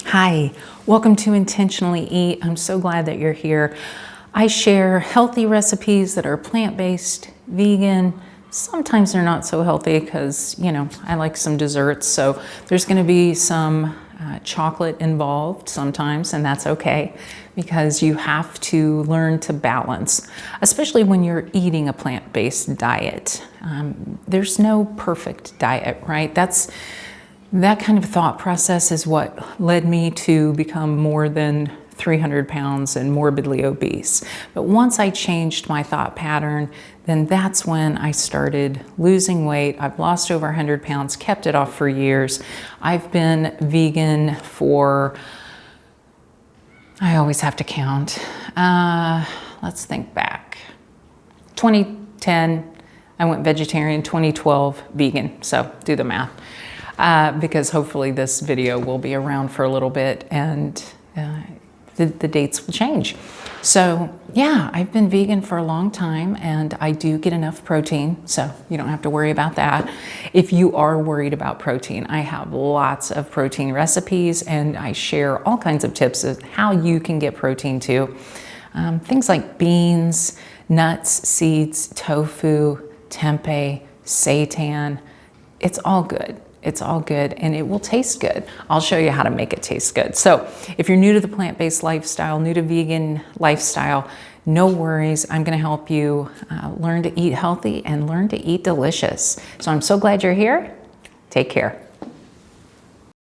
Hi, welcome to Intentionally Eat. I'm so glad that you're here. I share healthy recipes that are plant-based, vegan. Sometimes they're not so healthy because, I like some desserts. So there's going to be some chocolate involved sometimes, and that's okay because you have to learn to balance, especially when you're eating a plant-based diet. There's no perfect diet, right? That kind of thought process is what led me to become more than 300 pounds and morbidly obese. But once I changed my thought pattern, then that's when I started losing weight. I've lost over 100 pounds, kept it off for years. I've been vegan for, I always have to count. Let's think back. 2010, I went vegetarian, 2012, vegan. So do the math. Because hopefully this video will be around for a little bit and the dates will change. So yeah, I've been vegan for a long time and I do get enough protein, so you don't have to worry about that. If you are worried about protein, I have lots of protein recipes and I share all kinds of tips of how you can get protein too. Things like beans, nuts, seeds, tofu, tempeh, seitan, it's all good. It's all good and it will taste good. I'll show you how to make it taste good. So if you're new to the plant-based lifestyle, new to vegan lifestyle, no worries. I'm gonna help you learn to eat healthy and learn to eat delicious. So I'm so glad you're here. Take care.